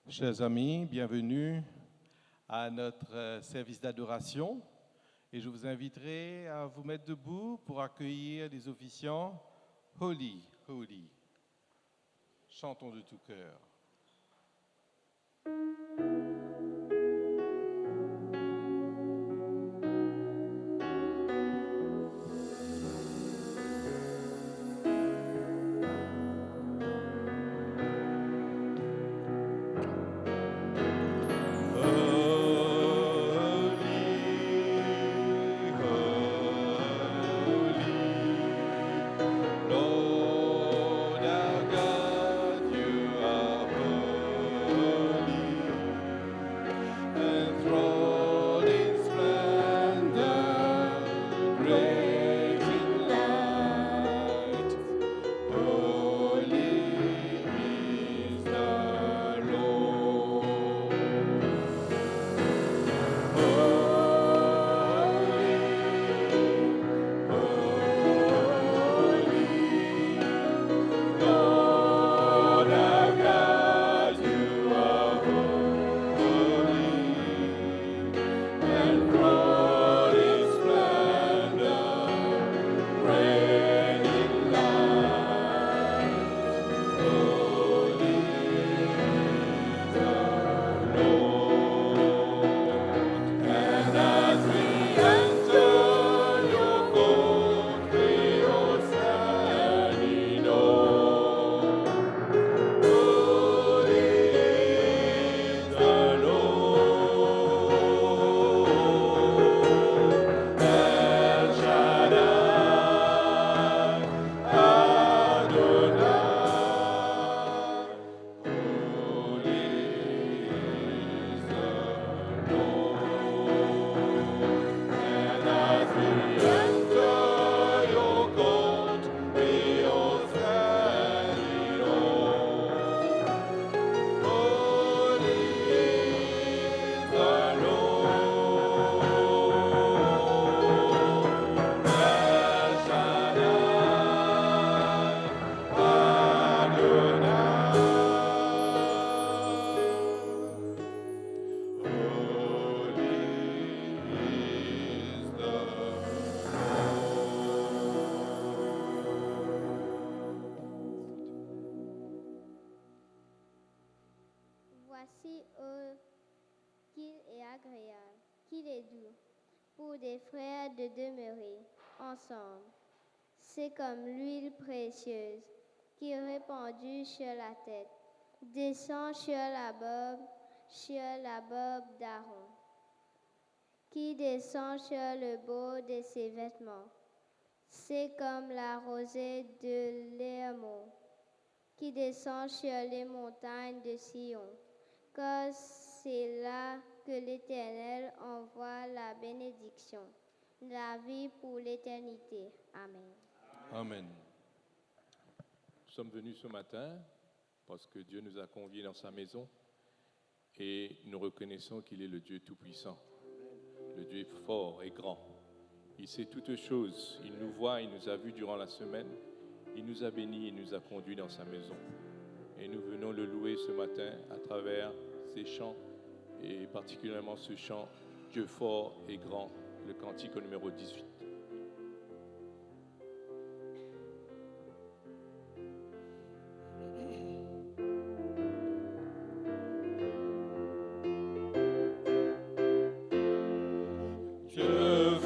Chers amis, bienvenue à notre service d'adoration et je vous inviterai à vous mettre debout pour accueillir les officiants. Holy, holy. Chantons de tout cœur. Voici qu'il est agréable, qu'il est doux, pour des frères de demeurer ensemble. C'est comme l'huile précieuse qui est répandue sur la tête, descend sur la barbe d'Aaron, qui descend sur le bord de ses vêtements. C'est comme la rosée de l'Hermon, qui descend sur les montagnes de Sion, car c'est là que l'Éternel envoie la bénédiction, la vie pour l'éternité. Amen. Amen. Nous sommes venus ce matin parce que Dieu nous a conviés dans sa maison et nous reconnaissons qu'il est le Dieu Tout-Puissant, le Dieu fort et grand. Il sait toutes choses, il nous voit, il nous a vus durant la semaine, il nous a bénis, il nous a conduits dans sa maison. Et nous venons le louer ce matin à travers ces chants et particulièrement ce chant Dieu fort et grand, le cantique au numéro 18. Je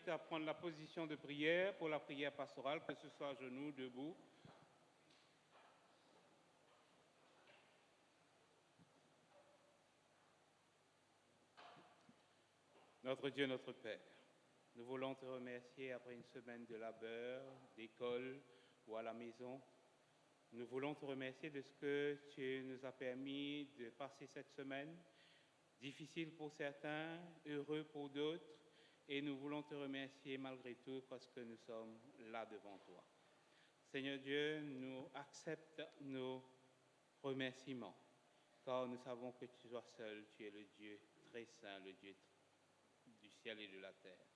à prendre la position de prière pour la prière pastorale, que ce soit à genoux, debout. Notre Dieu, notre Père, nous voulons te remercier après une semaine de labeur, d'école ou à la maison. Nous voulons te remercier de ce que tu nous as permis de passer cette semaine, difficile pour certains, heureux pour d'autres, et nous voulons te remercier malgré tout parce que nous sommes là devant toi. Seigneur Dieu, nous accepte nos remerciements, car nous savons que tu es seul, tu es le Dieu très saint, le Dieu du ciel et de la terre.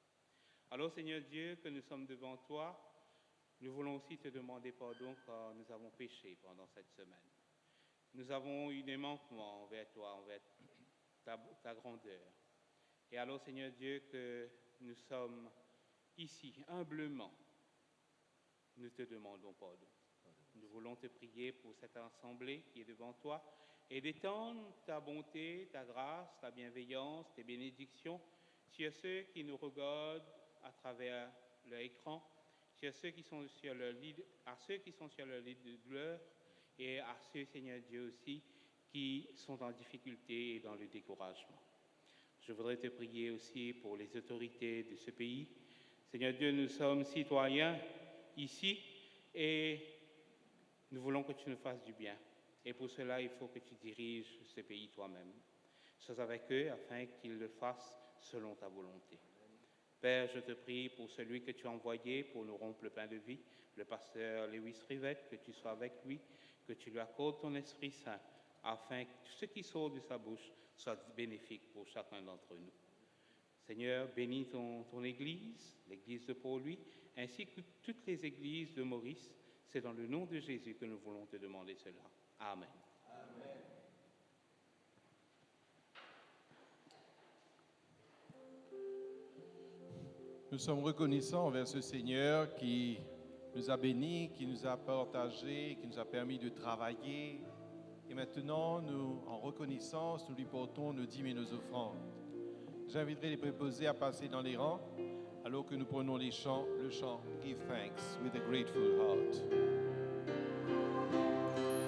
Alors Seigneur Dieu, que nous sommes devant toi, nous voulons aussi te demander pardon car nous avons péché pendant cette semaine. Nous avons eu des manquements envers toi, envers ta grandeur. Et alors Seigneur Dieu, que nous sommes ici humblement, nous te demandons pardon. Nous voulons te prier pour cette assemblée qui est devant toi et d'étendre ta bonté, ta grâce, ta bienveillance, tes bénédictions sur ceux qui nous regardent à travers leur écran, sur ceux qui sont sur leur lit, à ceux qui sont sur leur lit de douleur et à ceux, Seigneur Dieu aussi, qui sont en difficulté et dans le découragement. Je voudrais te prier aussi pour les autorités de ce pays. Seigneur Dieu, nous sommes citoyens ici et nous voulons que tu nous fasses du bien. Et pour cela, il faut que tu diriges ce pays toi-même. Sois avec eux afin qu'ils le fassent selon ta volonté. Père, je te prie pour celui que tu as envoyé pour nous rompre le pain de vie, le pasteur Lewis Rivette, que tu sois avec lui, que tu lui accordes ton Esprit Saint, afin que ce qui sort de sa bouche soit bénéfique pour chacun d'entre nous. Seigneur, bénis ton Église, l'Église de Port-Louis, ainsi que toutes les églises de Maurice. C'est dans le nom de Jésus que nous voulons te demander cela. Amen. Amen. Nous sommes reconnaissants envers ce Seigneur qui nous a bénis, qui nous a partagé, qui nous a permis de travailler. Et maintenant, nous, en reconnaissance, nous lui portons nos dîmes et nos offrandes. J'inviterai les préposés à passer dans les rangs alors que nous prenons le chant Give thanks with a grateful heart.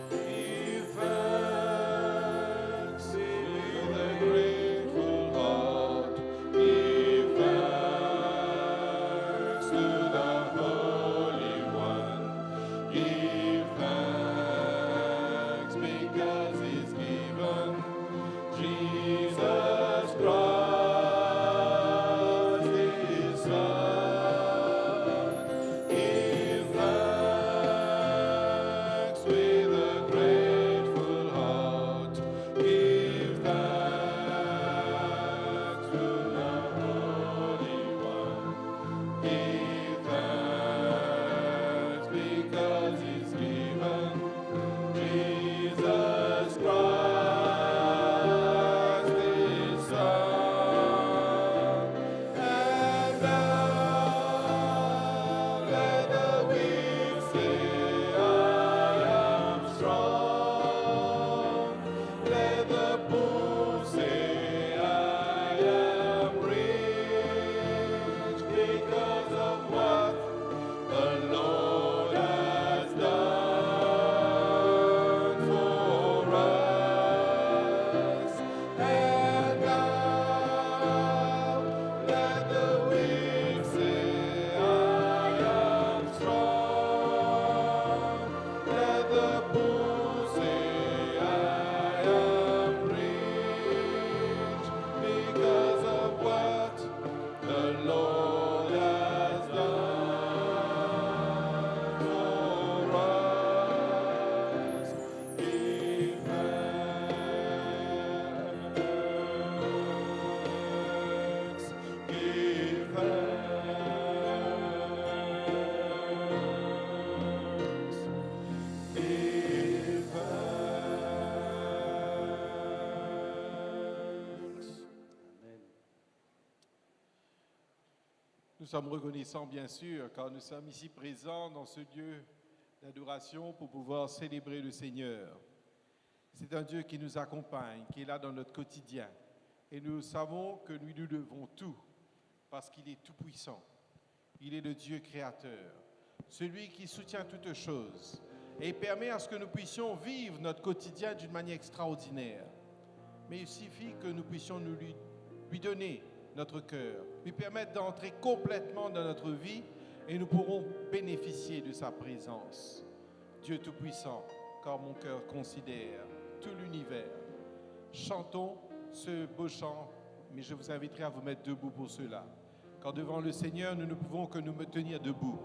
Give thanks with a grateful heart. Give thanks to the Holy One. Give thanks because He's given Jesus Christ, His Son. Give thanks with a grateful heart. Give thanks to the Holy One. Give thanks because He's given Jesus Christ, His Son. And now let the weak say, I am strong. Let the poor say, I am rich because of what the Lord has done for us. And now let the weak say, I am strong. Let the poor say, I am rich because of what the Lord has done for us. Give thanks, give thanks, give thanks. Nous sommes reconnaissants, bien sûr, car nous sommes ici présents dans ce lieu d'adoration pour pouvoir célébrer le Seigneur. C'est un Dieu qui nous accompagne, qui est là dans notre quotidien. Et nous savons que nous lui devons tout, parce qu'il est tout-puissant. Il est le Dieu créateur, celui qui soutient toutes choses et permet à ce que nous puissions vivre notre quotidien d'une manière extraordinaire. Mais il suffit que nous puissions lui donner notre cœur, lui permettre d'entrer complètement dans notre vie et nous pourrons bénéficier de sa présence. Dieu Tout-Puissant, car mon cœur considère tout l'univers. Chantons ce beau chant, mais je vous inviterai à vous mettre debout pour cela. Car devant le Seigneur, nous ne pouvons que nous tenir debout.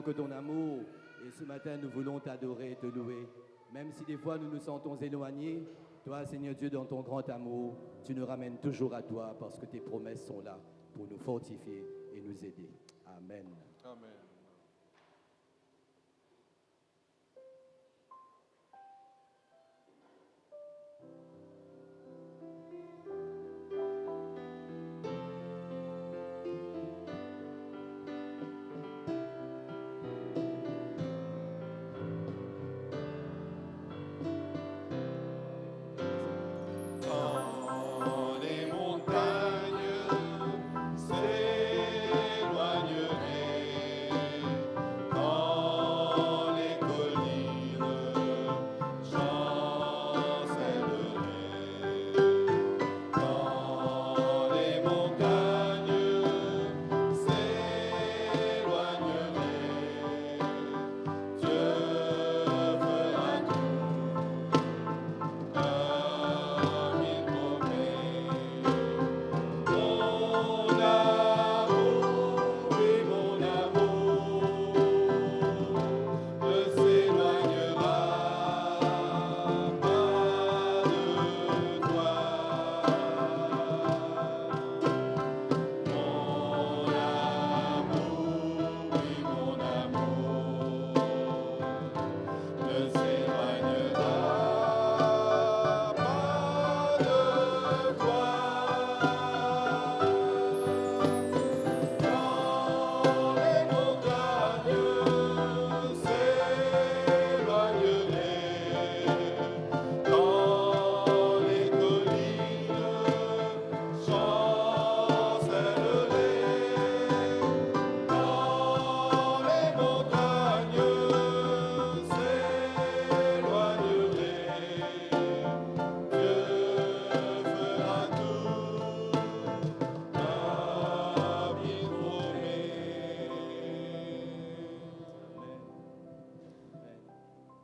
que ton amour. Et ce matin, nous voulons t'adorer et te louer. Même si des fois nous nous sentons éloignés, Toi, Seigneur Dieu, dans ton grand amour, tu nous ramènes toujours à toi parce que tes promesses sont là pour nous fortifier et nous aider. Amen. Amen. Quand les montagnes s'éloigneraient, quand les collines chancelleraient, quand les montagnes s'éloigneraient, Dieu fera tout comme il promet. Mon amour, oui, mon amour ne s'éloignera pas de toi. Mon amour, oui, mon amour ne s'éloignera pas de toi. Quand les montagnes s'éloigneraient, quand les collines chancelleraient, quand les montagnes s'éloigneraient, Dieu fera tout comme il promet.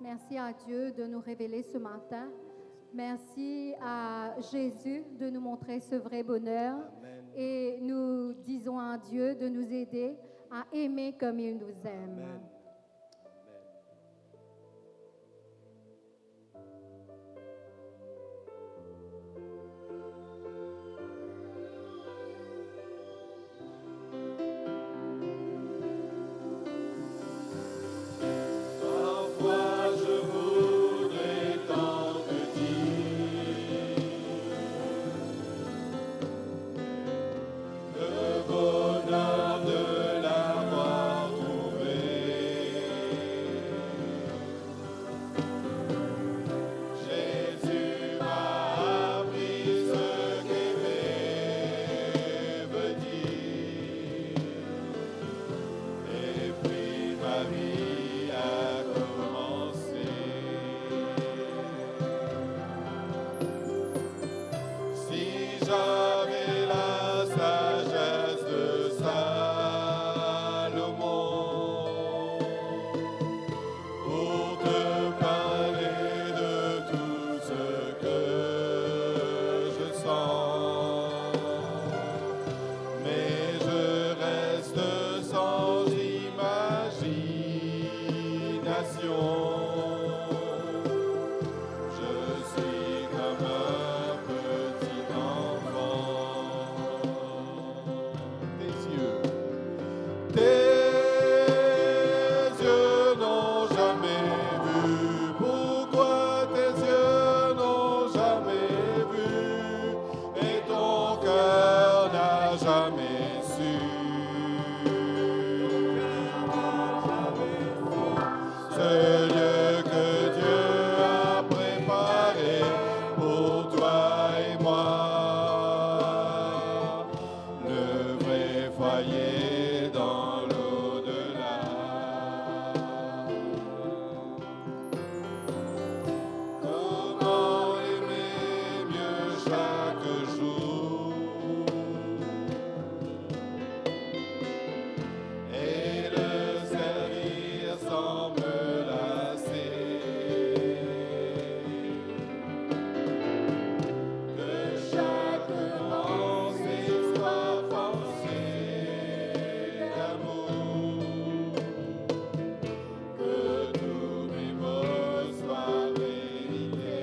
Merci à Dieu de nous révéler ce matin. Merci à Jésus de nous montrer ce vrai bonheur. Amen. Et nous disons à Dieu de nous aider à aimer comme il nous aime. Amen. Parfois je voudrais tant te dire le bonheur de l'avoir trouvé. Jésus m'a appris ce qu'aimer veut dire. Et puis ma vie a commencé. Si j'avais la sagesse de Salomon pour te parler de tout ce que je sens, mais je reste sans imagination. Je suis comme un petit enfant. Tes yeux n'ont jamais vu. Pourquoi tes yeux n'ont jamais vu et ton cœur n'a jamais su. Ce lieu que Dieu a préparé pour toi et moi, le vrai foyer dans l'au-delà. Comment aimer mieux chaque jour et le servir sans me lasser. Que chaque pensée soit pensée d'amour, que tous mes mots soient vérité.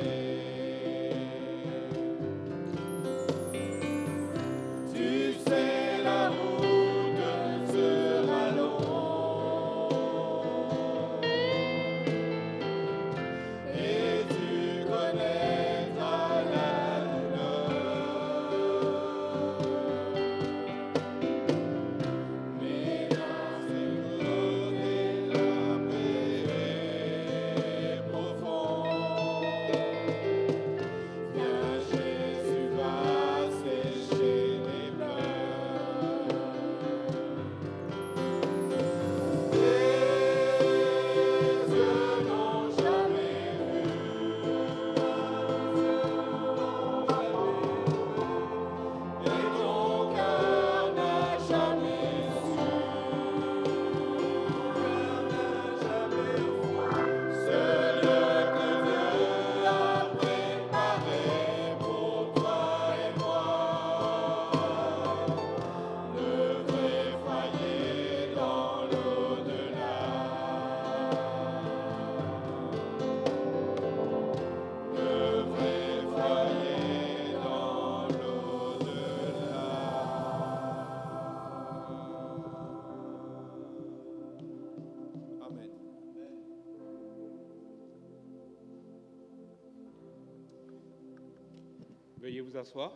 Veuillez vous asseoir.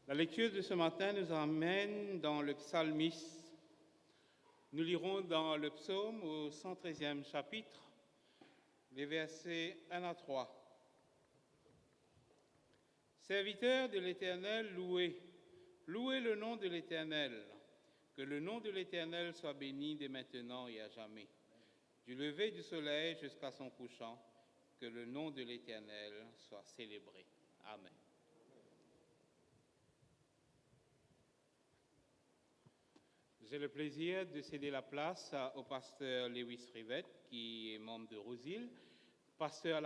La lecture de ce matin nous emmène dans le psalmiste. Nous lirons dans le psaume au 113e chapitre, les versets 1 à 3. Serviteurs de l'Éternel, louez, louez le nom de l'Éternel. Que le nom de l'Éternel soit béni dès maintenant et à jamais. Du lever du soleil jusqu'à son couchant, que le nom de l'Éternel soit célébré. Amen. J'ai le plaisir de céder la place au pasteur Lewis Rivette, qui est membre de Rosil, pasteur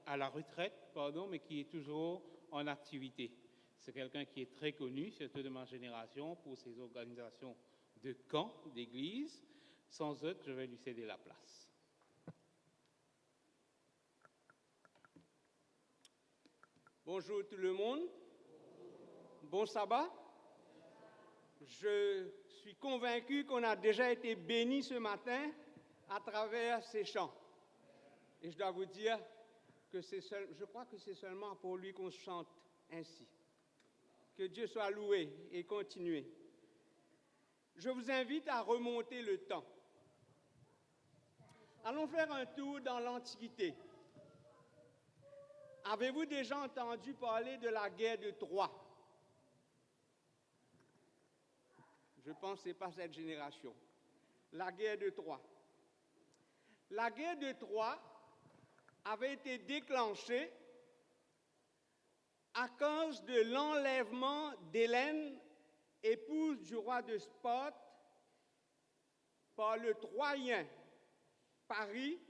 à la retraite, mais qui est toujours en activité. C'est quelqu'un qui est très connu, surtout de ma génération, pour ses organisations de camps, d'église. Sans eux, je vais lui céder la place. Bonjour tout le monde. Bon sabbat. Je suis convaincu qu'on a déjà été bénis ce matin à travers ces chants. Et je dois vous dire que je crois que c'est seulement pour lui qu'on chante ainsi. Que Dieu soit loué et continué. Je vous invite à remonter le temps. Allons faire un tour dans l'Antiquité. Avez-vous déjà entendu parler de la guerre de Troie? Je pense que ce n'est pas cette génération. La guerre de Troie. La guerre de Troie avait été déclenchée à cause de l'enlèvement d'Hélène, épouse du roi de Sparte, par le Troyen Paris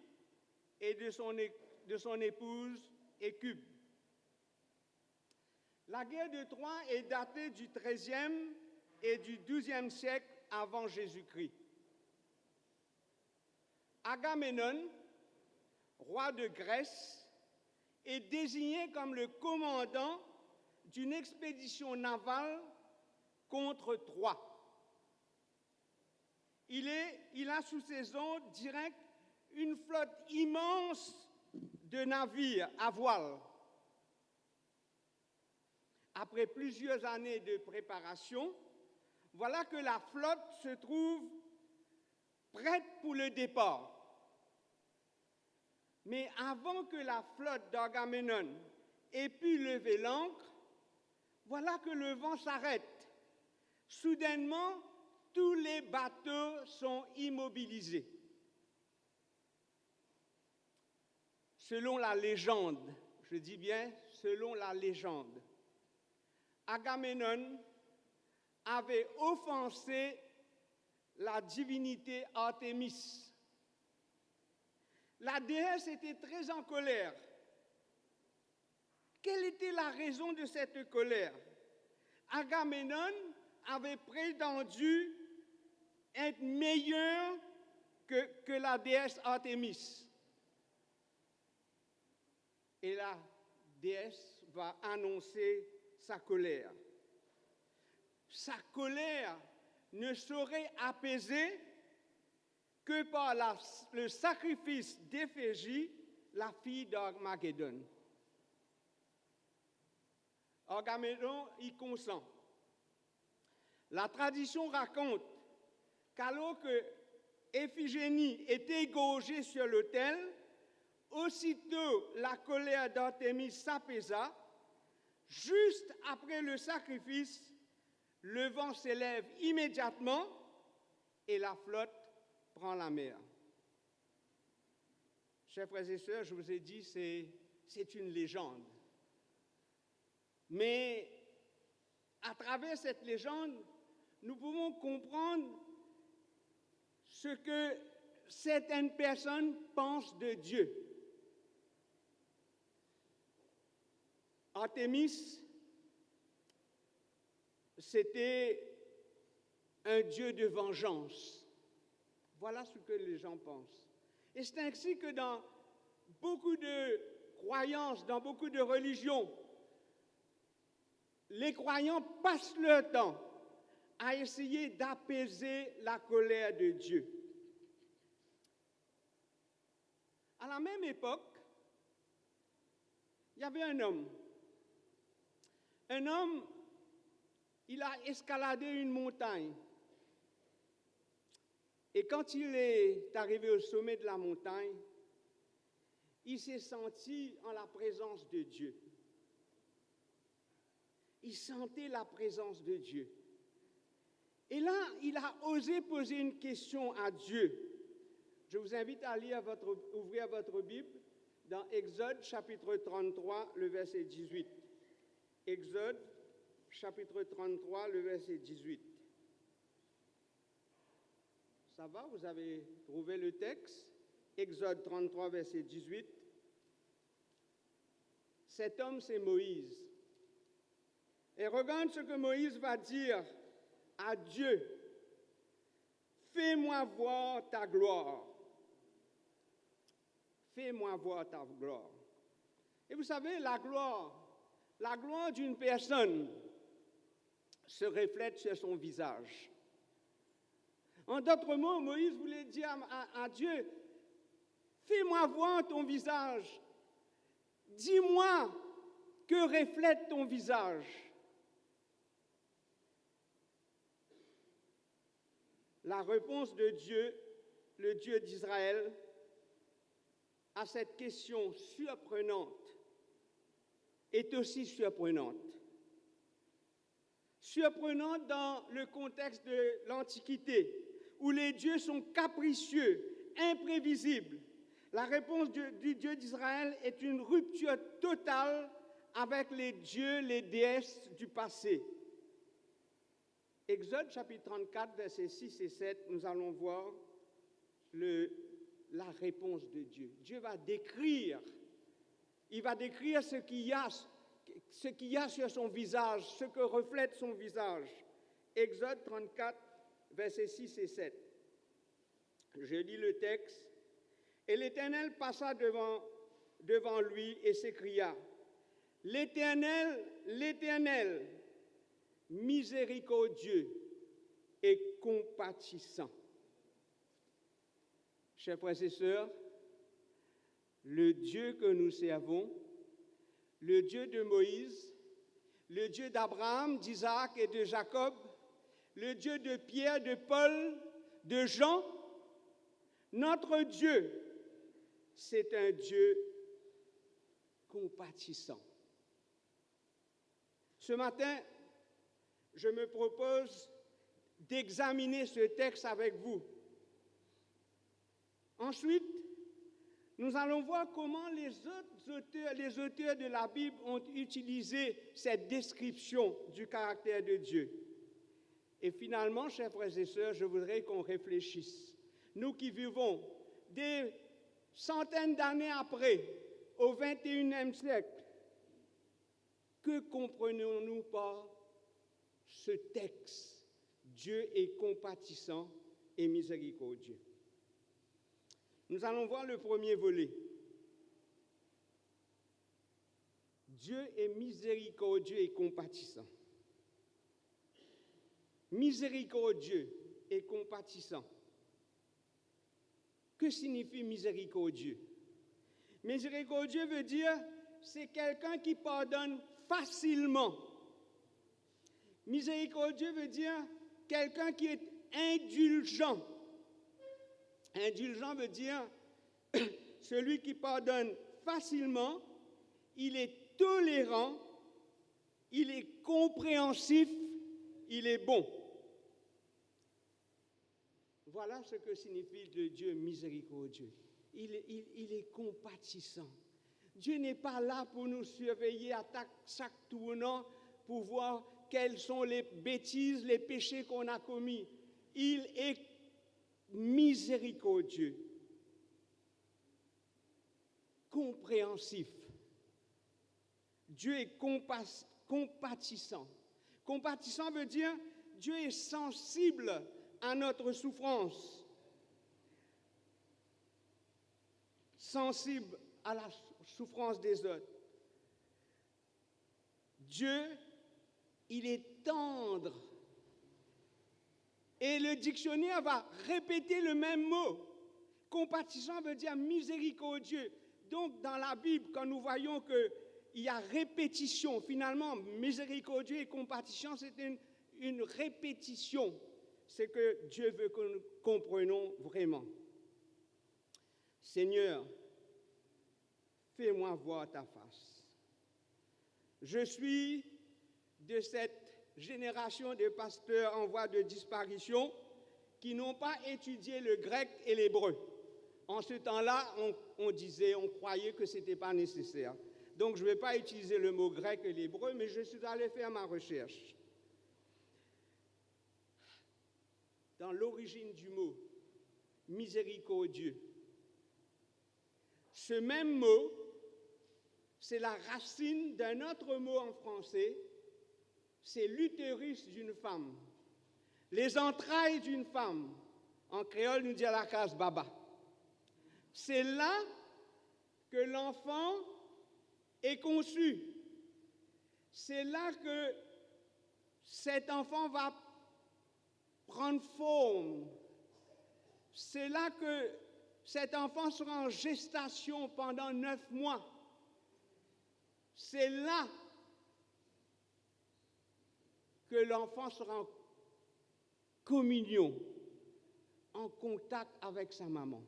et de son épouse Écube. La guerre de Troie est datée du XIIIe et du XIIe siècle avant Jésus-Christ. Agamemnon, roi de Grèce, est désigné comme le commandant d'une expédition navale contre Troie. Il a sous ses ordres directs une flotte immense de navires à voile. Après plusieurs années de préparation, voilà que la flotte se trouve prête pour le départ. Mais avant que la flotte d'Agamemnon ait pu lever l'ancre, voilà que le vent s'arrête. Soudainement, tous les bateaux sont immobilisés. Selon la légende, je dis bien selon la légende, Agamemnon avait offensé la divinité Artémis. La déesse était très en colère. Quelle était la raison de cette colère? Agamemnon avait prétendu être meilleur que la déesse Artémis. Et la déesse va annoncer sa colère. Sa colère ne serait apaisée que par le sacrifice d'Éphégie, la fille d'Armageddon. Agamemnon y consent. La tradition raconte qu'alors que Iphigénie est égorgée sur l'autel, aussitôt la colère d'Artémis s'apaisa. Juste après le sacrifice, le vent s'élève immédiatement et la flotte prend la mer. Chers frères et sœurs, je vous ai dit, c'est une légende. Mais à travers cette légende, nous pouvons comprendre ce que certaines personnes pensent de Dieu. Artémis, c'était un dieu de vengeance. Voilà ce que les gens pensent. Et c'est ainsi que dans beaucoup de croyances, dans beaucoup de religions, les croyants passent leur temps à essayer d'apaiser la colère de Dieu. À la même époque, il y avait un homme Un homme, il a escaladé une montagne. Et quand il est arrivé au sommet de la montagne, il s'est senti en la présence de Dieu. Il sentait la présence de Dieu. Et là, il a osé poser une question à Dieu. Je vous invite à ouvrir votre Bible dans Exode chapitre 33, le verset 18. Exode chapitre 33, le verset 18. Ça va, vous avez trouvé le texte? Exode 33, verset 18. Cet homme, c'est Moïse. Et regarde ce que Moïse va dire à Dieu. Fais-moi voir ta gloire. Fais-moi voir ta gloire. Et vous savez, la gloire d'une personne se reflète sur son visage. En d'autres mots, Moïse voulait dire à Dieu, fais-moi voir ton visage. Dis-moi que reflète ton visage. La réponse de Dieu, le Dieu d'Israël, à cette question surprenante est aussi surprenante. Surprenante dans le contexte de l'Antiquité, où les dieux sont capricieux, imprévisibles. La réponse du Dieu d'Israël est une rupture totale avec les dieux, les déesses du passé. Exode chapitre 34, versets 6 et 7, nous allons voir la réponse de Dieu. Dieu va décrire, il va décrire ce qu'il y a sur son visage, ce que reflète son visage. Exode 34, versets 6 et 7. Je lis le texte. Et l'Éternel passa devant lui et s'écria, « L'Éternel, l'Éternel, miséricordieux et compatissant. » Chers frères et sœurs, le Dieu que nous servons, le Dieu de Moïse, le Dieu d'Abraham, d'Isaac et de Jacob, le Dieu de Pierre, de Paul, de Jean, notre Dieu, c'est un Dieu compatissant. Ce matin, je me propose d'examiner ce texte avec vous. Ensuite, nous allons voir comment les auteurs de la Bible ont utilisé cette description du caractère de Dieu. Et finalement, chers frères et sœurs, je voudrais qu'on réfléchisse. Nous qui vivons des centaines d'années après, au XXIe siècle, que comprenons-nous par ce texte? Dieu est compatissant et miséricordieux. Nous allons voir le premier volet. Dieu est miséricordieux et compatissant. Miséricordieux et compatissant. Que signifie miséricordieux? Miséricordieux veut dire c'est quelqu'un qui pardonne facilement. Miséricordieux veut dire quelqu'un qui est indulgent. Indulgent veut dire celui qui pardonne facilement, il est tolérant, il est compréhensif, il est bon. Voilà ce que signifie le Dieu miséricordieux. Il est compatissant. Dieu n'est pas là pour nous surveiller à chaque tournant pour voir quelles sont les bêtises, les péchés qu'on a commis. Il est miséricordieux, compréhensif. Dieu est compatissant. Compatissant veut dire Dieu est sensible à notre souffrance, sensible à la souffrance des autres. Dieu, il est tendre. Et le dictionnaire va répéter le même mot. Compatissant veut dire miséricordieux. Donc, dans la Bible, quand nous voyons qu'il il y a répétition. Finalement, miséricordieux et compassion, c'est une répétition. C'est que Dieu veut que nous comprenions vraiment. Seigneur, fais-moi voir ta face. Je suis de cette génération de pasteurs en voie de disparition qui n'ont pas étudié le grec et l'hébreu. En ce temps-là, on croyait que ce n'était pas nécessaire. Donc, je ne vais pas utiliser le mot grec et l'hébreu, mais je suis allé faire ma recherche. Dans l'origine du mot miséricordieux, ce même mot, c'est la racine d'un autre mot en français, c'est l'utérus d'une femme. Les entrailles d'une femme, en créole, nous dit à la case baba. C'est là que l'enfant est conçu. C'est là que cet enfant va prendre forme. C'est là que cet enfant sera en gestation pendant 9 mois. C'est là que l'enfant sera en communion, en contact avec sa maman.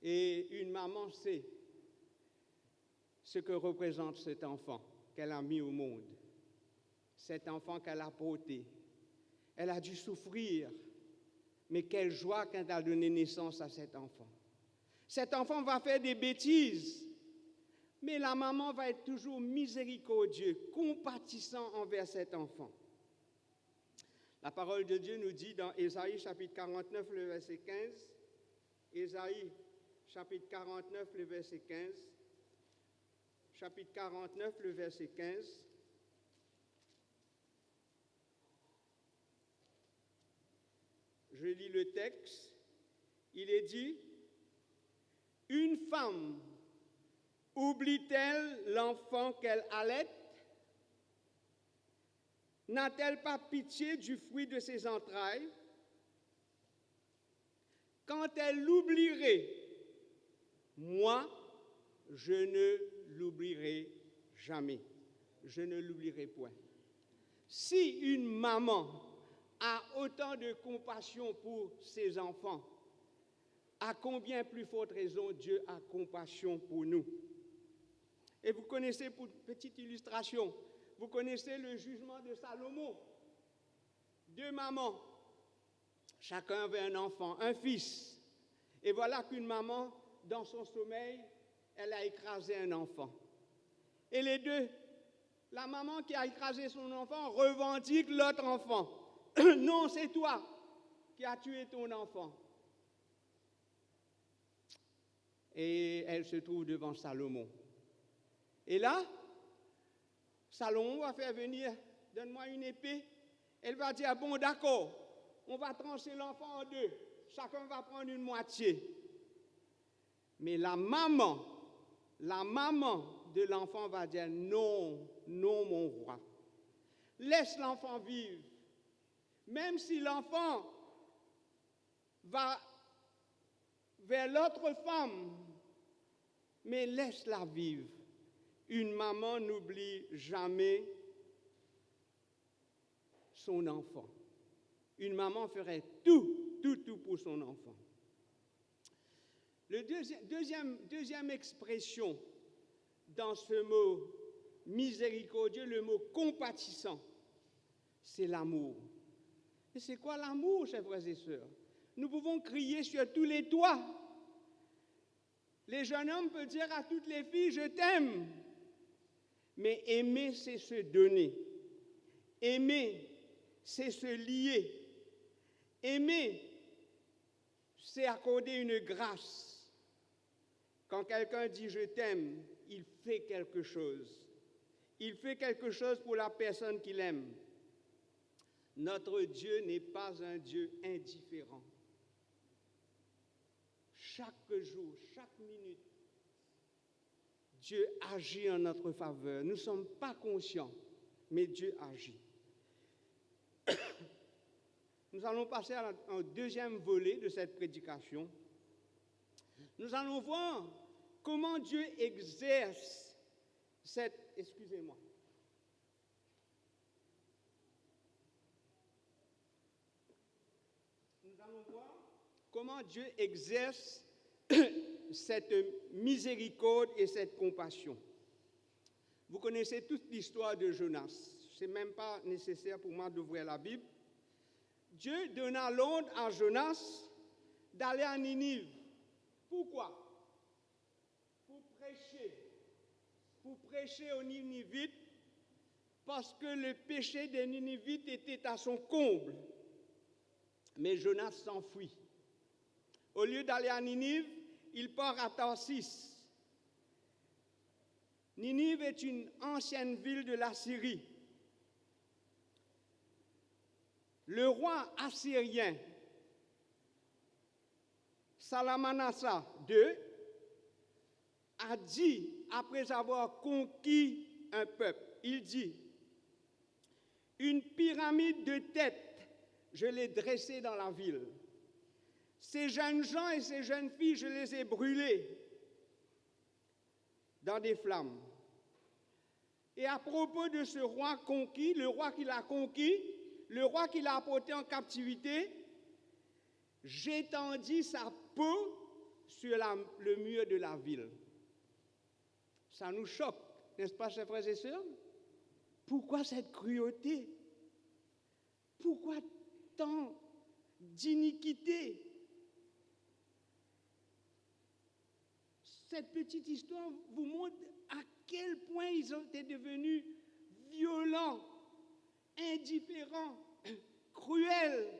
Et une maman sait ce que représente cet enfant qu'elle a mis au monde, cet enfant qu'elle a porté. Elle a dû souffrir, mais quelle joie quand elle a donné naissance à cet enfant. Cet enfant va faire des bêtises, mais la maman va être toujours miséricordieuse, compatissant envers cet enfant. La parole de Dieu nous dit dans Ésaïe chapitre 49, le verset 15, Ésaïe chapitre 49, le verset 15, chapitre 49, le verset 15, je lis le texte, il est dit, « Une femme oublie-t-elle l'enfant qu'elle allaite? N'a-t-elle pas pitié du fruit de ses entrailles? Quand elle l'oublierait, moi, je ne l'oublierai jamais. Je ne l'oublierai point. » Si une maman a autant de compassion pour ses enfants, à combien plus forte raison Dieu a compassion pour nous. Et vous connaissez, pour une petite illustration, vous connaissez le jugement de Salomon. 2 mamans, chacun avait un enfant, un fils. Et voilà qu'une maman, dans son sommeil, elle a écrasé un enfant. Et les deux, la maman qui a écrasé son enfant revendique l'autre enfant. Non, c'est toi qui as tué ton enfant. Et elle se trouve devant Salomon. Et là, Salomon va faire venir, donne-moi une épée. Elle va dire, bon d'accord, on va trancher l'enfant en 2. Chacun va prendre une moitié. Mais la maman de l'enfant va dire, non, non mon roi. Laisse l'enfant vivre. Même si l'enfant va vers l'autre femme, mais laisse-la vivre. Une maman n'oublie jamais son enfant. Une maman ferait tout pour son enfant. La deuxième expression dans ce mot miséricordieux, le mot compatissant, c'est l'amour. Et c'est quoi l'amour, chers frères et sœurs? Nous pouvons crier sur tous les toits. Les jeunes hommes peuvent dire à toutes les filles, je t'aime. Mais aimer, c'est se donner. Aimer, c'est se lier. Aimer, c'est accorder une grâce. Quand quelqu'un dit je t'aime, il fait quelque chose. Il fait quelque chose pour la personne qu'il aime. Notre Dieu n'est pas un Dieu indifférent. Chaque jour, chaque minute, Dieu agit en notre faveur. Nous ne sommes pas conscients, mais Dieu agit. Nous allons passer au deuxième volet de cette prédication. Nous allons voir comment Dieu exerce cette... Excusez-moi. Nous allons voir comment Dieu exerce cette miséricorde et cette compassion. Vous connaissez toute l'histoire de Jonas. Ce n'est même pas nécessaire pour moi d'ouvrir la Bible. Dieu donna l'ordre à Jonas d'aller à Ninive. Pourquoi? Pour prêcher aux Ninivites, parce que le péché des Ninivites était à son comble. Mais Jonas s'enfuit. Au lieu d'aller à Ninive, il part à Tarsis. Ninive est une ancienne ville de la Syrie. Le roi assyrien Salmanassa II a dit, après avoir conquis un peuple, il dit, une pyramide de têtes, je l'ai dressée dans la ville. Ces jeunes gens et ces jeunes filles, je les ai brûlés dans des flammes. Et à propos de ce roi conquis, le roi qui l'a conquis, le roi qui l'a apporté en captivité, j'étendis sa peau sur le mur de la ville. Ça nous choque, n'est-ce pas, chers frères et sœurs? Pourquoi cette cruauté? Pourquoi tant d'iniquité? Cette petite histoire vous montre à quel point ils ont été devenus violents, indifférents, cruels.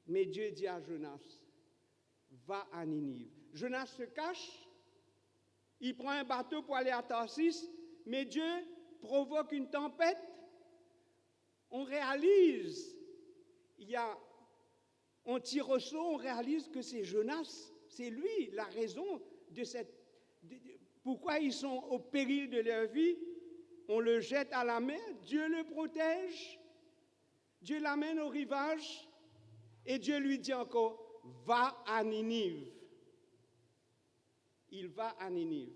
Mais Dieu dit à Jonas, va à Ninive. Jonas se cache, il prend un bateau pour aller à Tarsis, mais Dieu provoque une tempête. On réalise, on tire au sort, on réalise que c'est Jonas, c'est lui la raison de pourquoi ils sont au péril de leur vie. On le jette à la mer, Dieu le protège, Dieu l'amène au rivage, et Dieu lui dit encore, va à Ninive. Il va à Ninive.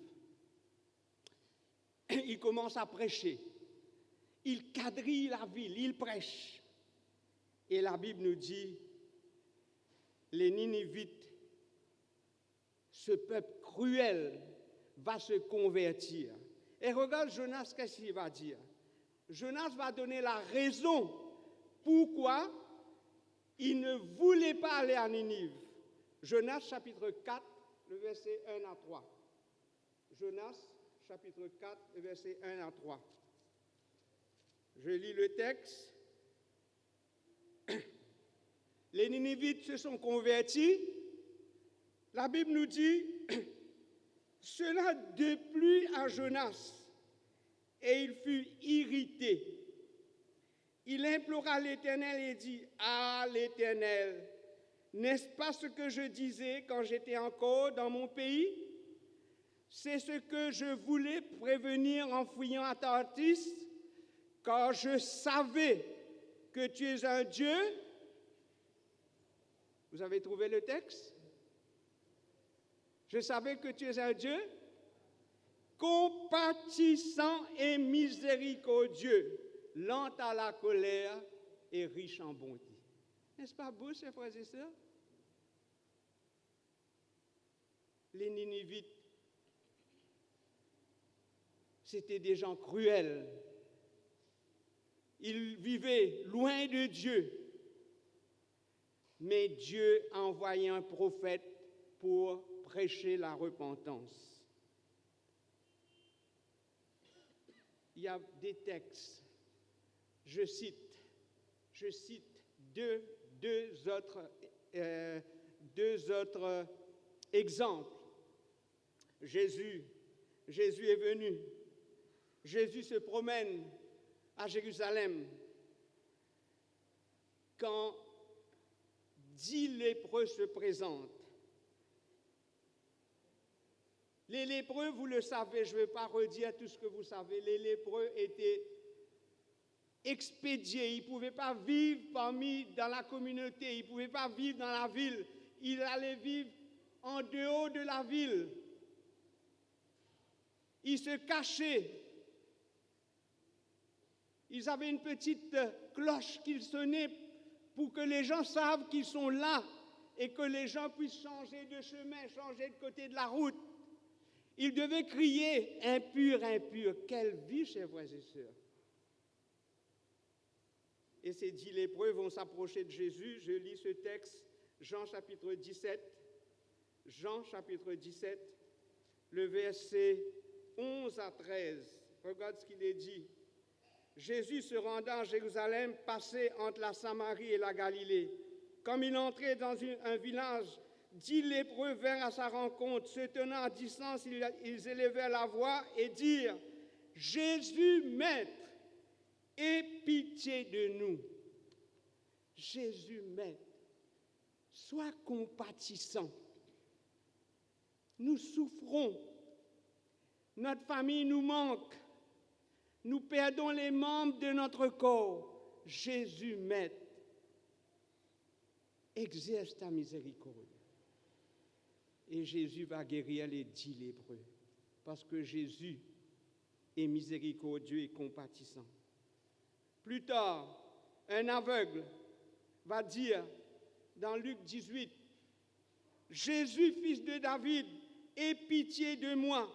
Il commence à prêcher. Il quadrille la ville, il prêche. Et la Bible nous dit, les Ninivites, ce peuple cruel, va se convertir. Et regarde Jonas, qu'est-ce qu'il va dire? Jonas va donner la raison pourquoi il ne voulait pas aller à Ninive. Jonas chapitre 4, le verset 1 à 3. Jonas chapitre 4, le verset 1 à 3. Je lis le texte. Les Ninivites se sont convertis. La Bible nous dit, cela déplut à Jonas et il fut irrité. Il implora l'Éternel et dit, ah l'Éternel, n'est-ce pas ce que je disais quand j'étais encore dans mon pays? C'est ce que je voulais prévenir en fouillant à Tarsis, car je savais que tu es un Dieu. Vous avez trouvé le texte? Je savais que tu es un Dieu compatissant et miséricordieux, lent à la colère et riche en bonté. N'est-ce pas beau, chers frères et sœurs? Les Ninivites, c'étaient des gens cruels. Ils vivaient loin de Dieu. Mais Dieu a envoyé un prophète pour prêcher la repentance. Il y a des textes, je cite deux autres exemples. Jésus est venu. Jésus se promène à Jérusalem quand 10 lépreux se présentent. Les lépreux, vous le savez, je ne vais pas redire tout ce que vous savez, les lépreux étaient expédiés, ils ne pouvaient pas vivre dans la communauté, ils ne pouvaient pas vivre dans la ville, ils allaient vivre en dehors de la ville. Ils se cachaient. Ils avaient une petite cloche qu'ils sonnaient pour que les gens savent qu'ils sont là et que les gens puissent changer de chemin, changer de côté de la route. Ils devaient crier « impur, impur ». Quelle vie, chers frères et sœurs. Et ces 10 lépreux vont s'approcher de Jésus. Je lis ce texte, Jean chapitre 17. Jean chapitre 17, le verset 11 à 13. Regarde ce qu'il est dit. Jésus se rendant à Jérusalem, passait entre la Samarie et la Galilée. Comme il entrait dans un village, 10 lépreux vinrent à sa rencontre. Se tenant à distance, ils élevèrent la voix et dirent « Jésus, Maître, aie pitié de nous. » Jésus, Maître, sois compatissant. Nous souffrons. Notre famille nous manque. Nous perdons les membres de notre corps. Jésus, Maître, exerce ta miséricorde. Et Jésus va guérir les 10 lépreux. Parce que Jésus est miséricordieux et compatissant. Plus tard, un aveugle va dire dans Luc 18, « Jésus, fils de David, aie pitié de moi. »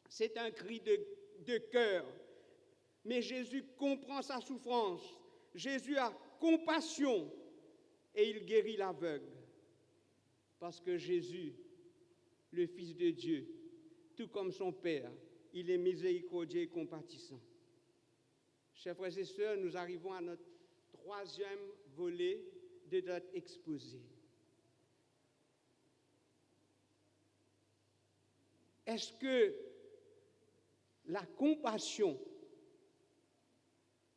C'est un cri de cœur. Mais Jésus comprend sa souffrance. Jésus a compassion et il guérit l'aveugle. Parce que Jésus, le Fils de Dieu, tout comme son Père, il est miséricordieux et compatissant. Chers frères et sœurs, nous arrivons à notre 3e volet de notre exposé. Est-ce que la compassion,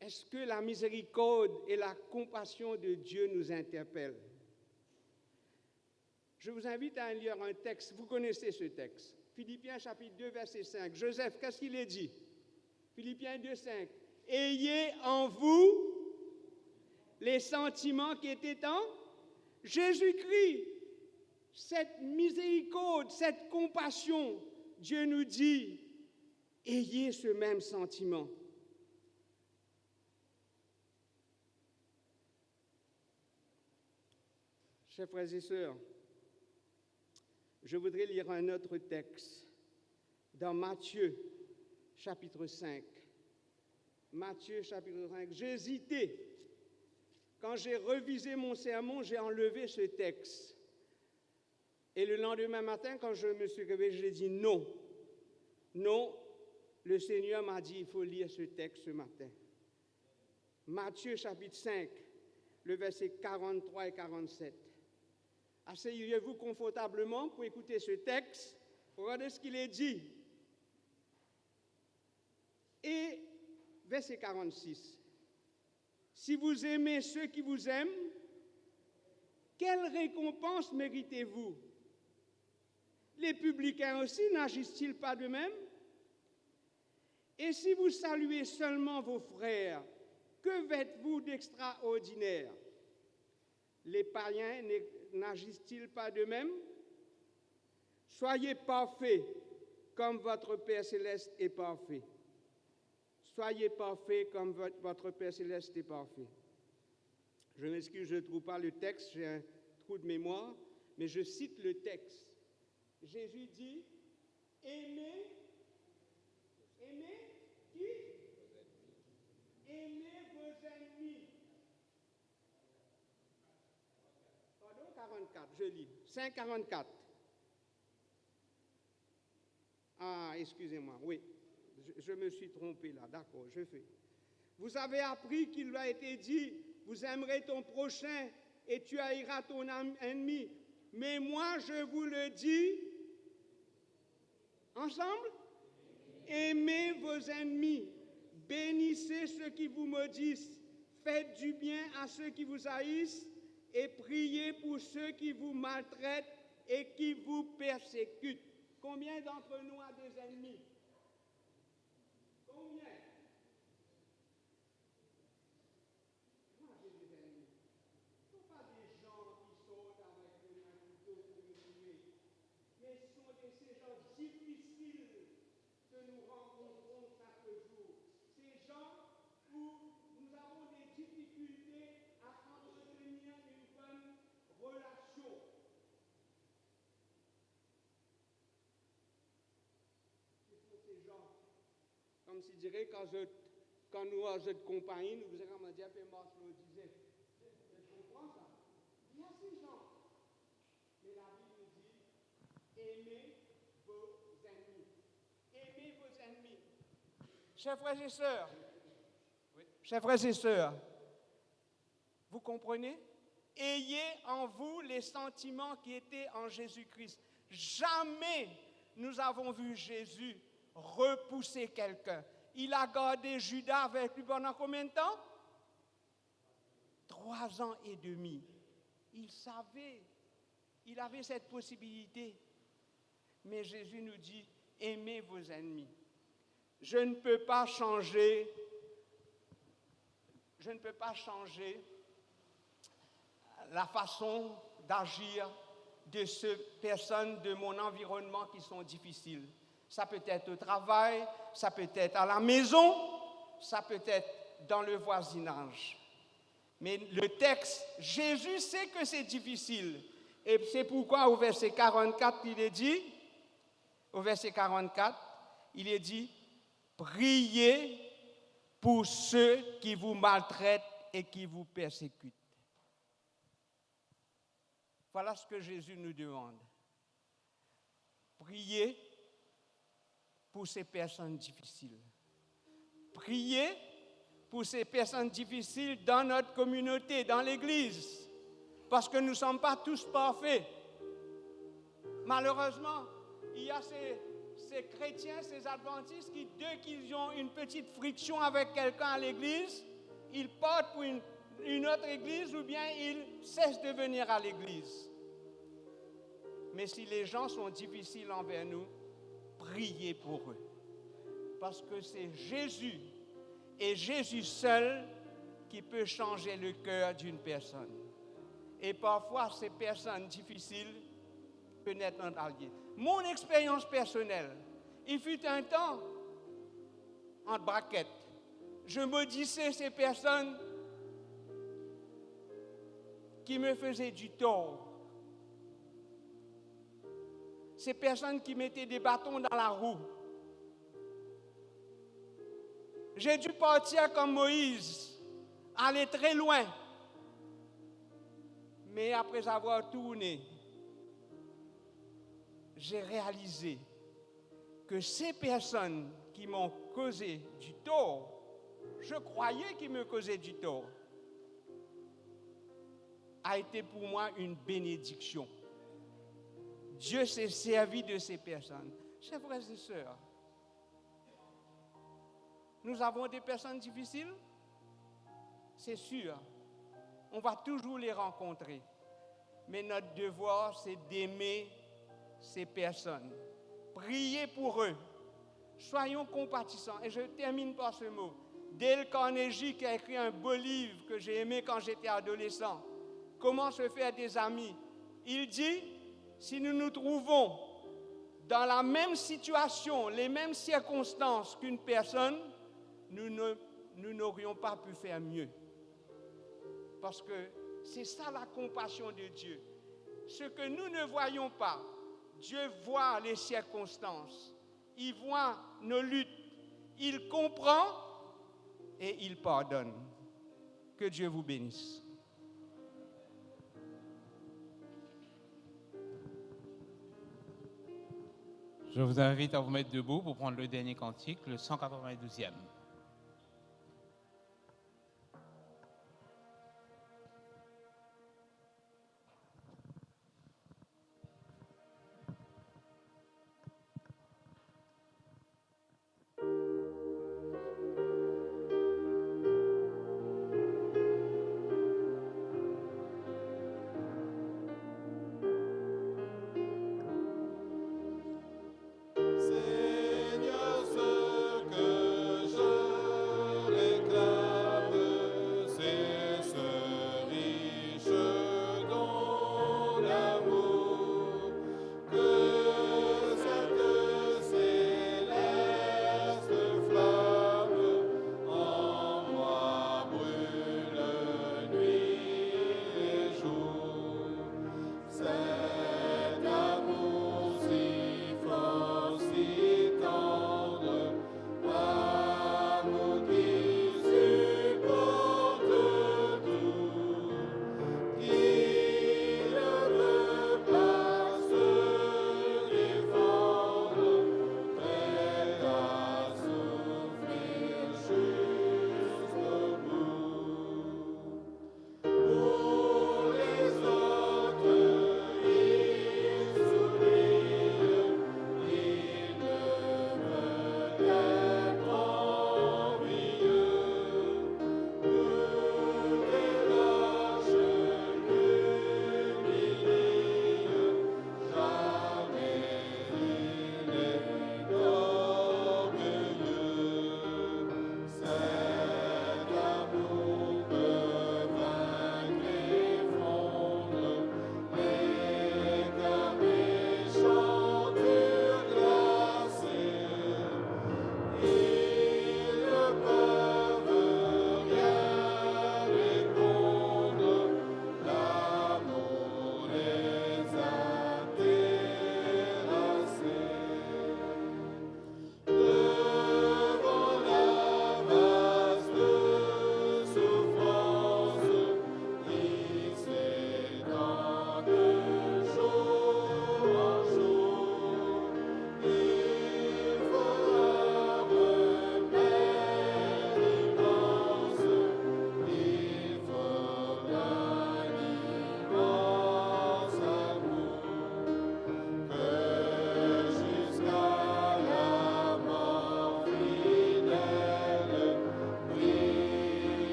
est-ce que la miséricorde et la compassion de Dieu nous interpellent? Je vous invite à lire un texte, vous connaissez ce texte, Philippiens chapitre 2, verset 5. Joseph, qu'est-ce qu'il est dit? Philippiens 2, 5. Ayez en vous les sentiments qui étaient en Jésus-Christ. Cette miséricorde, cette compassion, Dieu nous dit, ayez ce même sentiment. Chers frères et sœurs, je voudrais lire un autre texte dans Matthieu, chapitre 5. Matthieu, chapitre 5. J'hésitais. Quand j'ai revisé mon sermon, j'ai enlevé ce texte. Et le lendemain matin, quand je me suis réveillé, j'ai dit non. Non, le Seigneur m'a dit, il faut lire ce texte ce matin. Matthieu, chapitre 5, le verset 43 et 47. Asseyez-vous confortablement pour écouter ce texte. Regardez ce qu'il est dit. Et verset 46. Si vous aimez ceux qui vous aiment, quelle récompense méritez-vous? Les publicains aussi n'agissent-ils pas de même? Et si vous saluez seulement vos frères, que faites-vous d'extraordinaire? Les païens n'agissent-ils pas de même? Soyez parfaits comme votre Père céleste est parfait. Soyez parfaits comme votre Père céleste est parfait. Je m'excuse, je ne trouve pas le texte, j'ai un trou de mémoire, mais je cite le texte. Jésus dit, aimez qui? Aimez vos ennemis. Pardon, 44, je lis. 5,44. Ah, excusez-moi, oui, je me suis trompé là, d'accord, je fais. Vous avez appris qu'il lui a été dit, vous aimerez ton prochain et tu haïras ton ennemi. Mais moi, je vous le dis, ensemble, aimez vos ennemis, bénissez ceux qui vous maudissent, faites du bien à ceux qui vous haïssent et priez pour ceux qui vous maltraitent et qui vous persécutent. Combien d'entre nous a des ennemis? Combien? Moi, j'ai des ennemis. Ce ne sont pas des gens qui sautent avec un couteau pour me tuer. comme si dirait, quand nous sommes compagnie, nous faisons comme dire, puis Marcelo disait, tu comprends ça? Il y a ces gens. Mais la Bible nous dit, aimez vos ennemis. Aimez vos ennemis. Chers frères et sœurs, chers frères et sœurs, vous comprenez? Ayez en vous les sentiments qui étaient en Jésus-Christ. Jamais nous avons vu Jésus repousser quelqu'un. Il a gardé Judas avec lui pendant combien de temps? 3 ans et demi. Il savait, il avait cette possibilité. Mais Jésus nous dit, aimez vos ennemis. Je ne peux pas changer la façon d'agir de ces personnes de mon environnement qui sont difficiles. Ça peut être au travail, ça peut être à la maison, ça peut être dans le voisinage. Mais le texte, Jésus sait que c'est difficile. Et c'est pourquoi au verset 44, il est dit, priez pour ceux qui vous maltraitent et qui vous persécutent. Voilà ce que Jésus nous demande. Priez pour ces personnes difficiles. Priez pour ces personnes difficiles dans notre communauté, dans l'Église, parce que nous ne sommes pas tous parfaits. Malheureusement, il y a ces chrétiens, ces adventistes qui, dès qu'ils ont une petite friction avec quelqu'un à l'Église, ils partent pour une autre Église ou bien ils cessent de venir à l'Église. Mais si les gens sont difficiles envers nous, priez pour eux. Parce que c'est Jésus et Jésus seul qui peut changer le cœur d'une personne. Et parfois, ces personnes difficiles peuvent être un allié. Mon expérience personnelle, il fut un temps, en braquette, je maudissais ces personnes qui me faisaient du tort. Ces personnes qui mettaient des bâtons dans la roue. J'ai dû partir comme Moïse, aller très loin. Mais après avoir tourné, j'ai réalisé que ces personnes qui m'ont causé du tort, je croyais qu'ils me causaient du tort, a été pour moi une bénédiction. Dieu s'est servi de ces personnes. Chers frères et sœurs, nous avons des personnes difficiles, c'est sûr. On va toujours les rencontrer. Mais notre devoir, c'est d'aimer ces personnes. Priez pour eux. Soyons compatissants. Et je termine par ce mot. Dale Carnegie, qui a écrit un beau livre que j'ai aimé quand j'étais adolescent, Comment se faire des amis. Il dit, si nous nous trouvons dans la même situation, les mêmes circonstances qu'une personne, nous n'aurions pas pu faire mieux. Parce que c'est ça la compassion de Dieu. Ce que nous ne voyons pas, Dieu voit les circonstances. Il voit nos luttes. Il comprend et il pardonne. Que Dieu vous bénisse. Je vous invite à vous mettre debout pour prendre le dernier cantique, le 192e. Seigneur, ce que je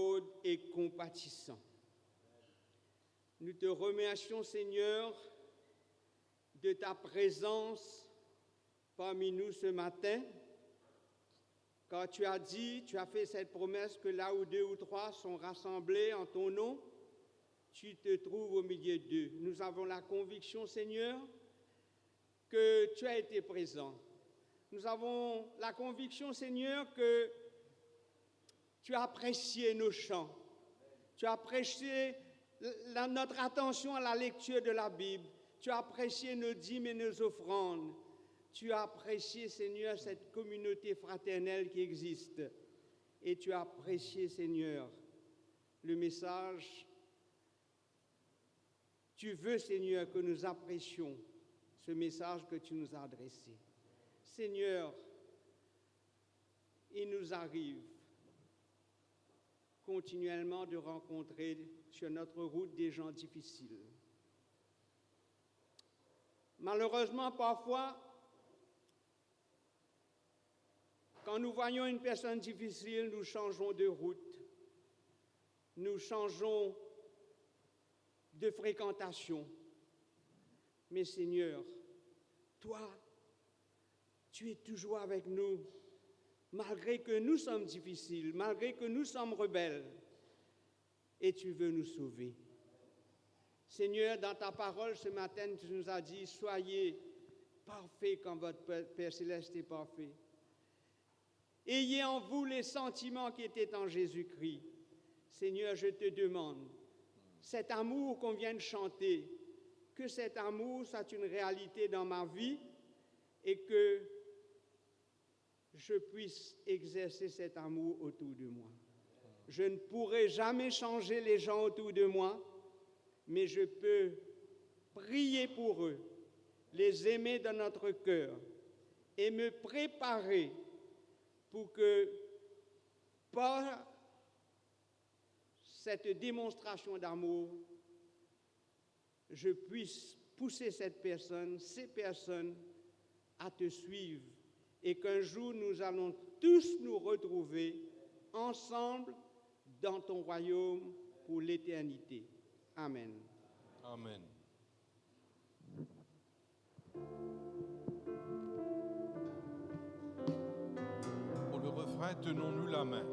miséricordieux et compatissant. Nous te remercions, Seigneur, de ta présence parmi nous ce matin, car tu as dit, tu as fait cette promesse que là où 2 ou 3 sont rassemblés en ton nom, tu te trouves au milieu d'eux. Nous avons la conviction, Seigneur, que tu as été présent. Nous avons la conviction, Seigneur, que tu as apprécié nos chants. Tu as apprécié notre attention à la lecture de la Bible. Tu as apprécié nos dîmes et nos offrandes. Tu as apprécié, Seigneur, cette communauté fraternelle qui existe. Et tu as apprécié, Seigneur, le message. Tu veux, Seigneur, que nous apprécions ce message que tu nous as adressé. Seigneur, il nous arrive continuellement de rencontrer sur notre route des gens difficiles. Malheureusement, parfois, quand nous voyons une personne difficile, nous changeons de route, nous changeons de fréquentation. Mais Seigneur, toi, tu es toujours avec nous, malgré que nous sommes difficiles, malgré que nous sommes rebelles, et tu veux nous sauver. Seigneur, dans ta parole ce matin, tu nous as dit, soyez parfaits comme votre Père Céleste est parfait. Ayez en vous les sentiments qui étaient en Jésus-Christ. Seigneur, je te demande, cet amour qu'on vient de chanter, que cet amour soit une réalité dans ma vie et que je puisse exercer cet amour autour de moi. Je ne pourrai jamais changer les gens autour de moi, mais je peux prier pour eux, les aimer dans notre cœur et me préparer pour que par cette démonstration d'amour, je puisse pousser cette personne, ces personnes, à te suivre et qu'un jour nous allons tous nous retrouver ensemble dans ton royaume pour l'éternité. Amen. Amen. Pour le refrain, tenons-nous la main.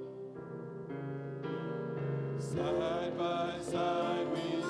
Side by side we